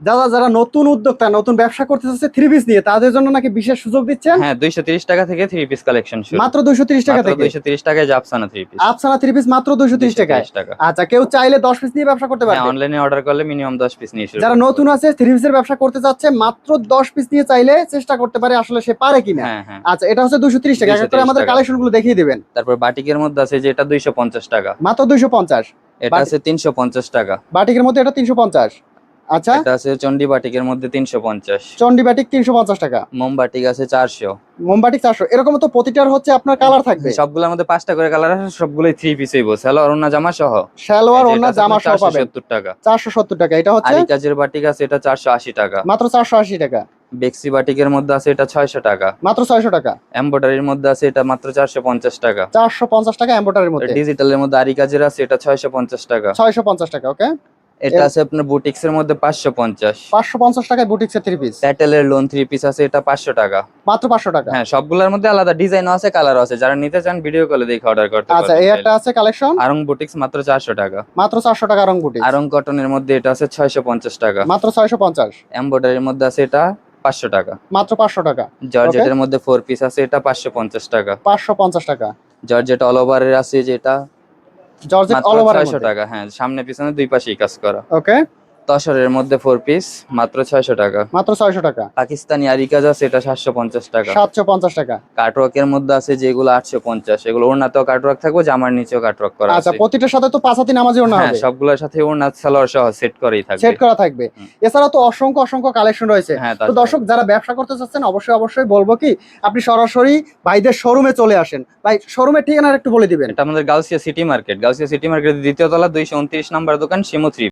যারা যারা নতুন উদ্যোক্তা, নতুন ব্যবসা করতে চাচ্ছে থ্রি পিস নিয়ে, তাদের জন্য নাকি বিশেষ সুযোগ দিচ্ছেন? হ্যাঁ, 230 টাকা থেকে থ্রি পিস কালেকশন শুরু। মাত্র 230 টাকা মাত্র থেকে 230 টাকায় Afsana three piece. Afsana three piece মাত্র 230 টাকায়। 230 টাকা। আচ্ছা, কেউ চাইলে 10 পিস নিয়ে ব্যবসা করতে হ্যাঁ, পারবে? অনলাইনে অর্ডার করলে মিনিমাম 10 পিস নিয়ে শুরু যারা করতে নতুন পারবে। আছে থ্রি পিসের ব্যবসা করতে চাচ্ছে, মাত্র 10 পিস নিয়ে চাইলে চেষ্টা করতে পারে, আসলে সে পারে কিনা। হ্যাঁ, হ্যাঁ। আচ্ছা, এটা হচ্ছে 230 টাকা। এক করে 230 আমাদের টাকা। কালেকশন গুলো দেখিয়ে দিবেন। তারপর বাটিকের মধ্যে আছে যেটা 250 টাকা। মাত্র 250। এটা আছে 350 টাকা। বাটিকের মধ্যে এটা 350। আচ্ছা, এটা আছে চন্ডি বাটিকের মধ্যে 350। চন্ডি বাটিক 350 টাকা। মোম বাটিক আছে 400। মোমবাটিক 400। এরকম তো প্রতিটার হচ্ছে আপনার কালার থাকবে। সবগুলোর মধ্যে 5টা করে কালার আছে, সবগুলোই থ্রি পিসই বলছে। সালোয়ার ওড়না জামা সহ। সালোয়ার এই যে ওড়না এটা আছে জামা সহ আপনার পাবেন 470 টাকা। 470 টাকা। এটা হচ্ছে আরি কাজের বাটিক আছে এটা 480 টাকা। মাত্র 480 টাকা। বেক্সি বাটিকের মধ্যে আছে এটা 600 টাকা। মাত্র 600 টাকা। এমব্রয়ডারির মধ্যে আছে এটা মাত্র 450 টাকা। 450 টাকা এমব্রয়ডারির মধ্যে। ডিজিটালের মধ্যে আরি কাজের আছে এটা 650 টাকা। 650 টাকা। ওকে। এটা আছে আপনার বুটিক্স এর মধ্যে 550। 550 টাকায় বুটিক্সের থ্রি পিস প্যাটেলের লোন থ্রি পিস আছে এটা 500 টাকা। মাত্র 500 টাকা। হ্যাঁ, সবগুলোর মধ্যে আলাদা ডিজাইনও আছে, কালারও আছে। যারা নিতে চান ভিডিও কলে দেখে অর্ডার করতে আচ্ছা, পারবেন এই চাইলে। একটা আছে কালেকশন আরং বুটিক্স মাত্র 400 টাকা। মাত্র 400 টাকা রং বুটিক্স। আরং কটনের মধ্যে এটা আছে 650 টাকা। মাত্র 650। এমব্রয়ডারির মধ্যে আছে এটা 500 টাকা। মাত্র 500 টাকা। জর্জেটের মধ্যে 4 পিস আছে এটা 550 টাকা। 550 টাকা। জর্জেট অল ওভারের আছে যেটা জর্জেট মাত্র অল ওভারের 600 মধ্যে। টাকা। হ্যাঁ, সামনে পিছনে দুই পাশেই কাজ করা। ওকে। তসরের মধ্যে 4 পিস মাত্র 600 টাকা। মাত্র 600 টাকা। পাকিস্তানি আরি কাজ আছে এটা 750 টাকা। 750 টাকা। কাটওয়ার্কের মধ্যে আছে যেগুলো 850, এগুলো ওড়নাতেও কাটওয়ার্ক থাকবে, জামার নিচেও কাটওয়ার্ক করা আচ্ছা, আছে। প্রতিটার সাথে তো 5 হাতি নামাজি ওড়না হ্যাঁ, হবে। সবগুলোর সাথে ওড়না সালোয়ার সহ সেট করেই থাকবে। সেট করা থাকবে। হুম। এছাড়া তো অসংখ্য অসংখ্য কালেকশন রয়েছে। হ্যাঁ, তো দর্শক যারা ব্যবসা করতে চাচ্ছেন, অবশ্যই অবশ্যই বলবো কি আপনি সরাসরি ভাইদের শোরুমে চলে আসেন। ভাই, শোরুমের ঠিকানা একটু বলে দিবেন। এটা আমাদের Gausia city market. Gausia city মার্কেটের দ্বিতীয় তলা 229 নম্বর দোকান শিমু থ্রি